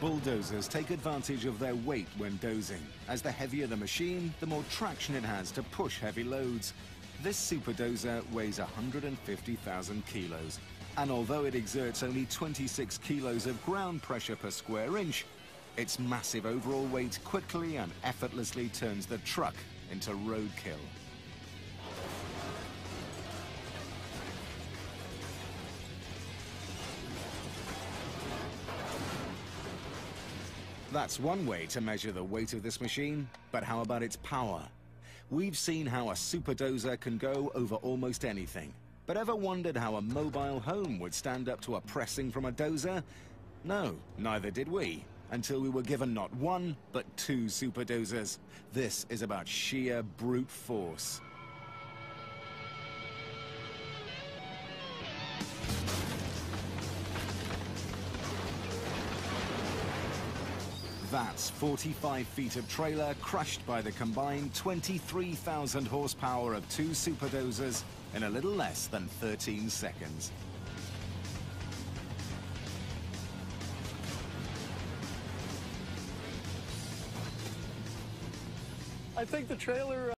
Bulldozers take advantage of their weight when dozing. As the heavier the machine, the more traction it has to push heavy loads. This super dozer weighs 150,000 kilos. And although it exerts only 26 kilos of ground pressure per square inch, its massive overall weight quickly and effortlessly turns the truck into roadkill. That's one way to measure the weight of this machine, but how about its power? We've seen how a super dozer can go over almost anything. But ever wondered how a mobile home would stand up to a pressing from a dozer? No, neither did we, until we were given not one, but two super dozers. This is about sheer brute force. That's 45 feet of trailer crushed by the combined 23,000 horsepower of two super dozers in a little less than 13 seconds. I think the trailer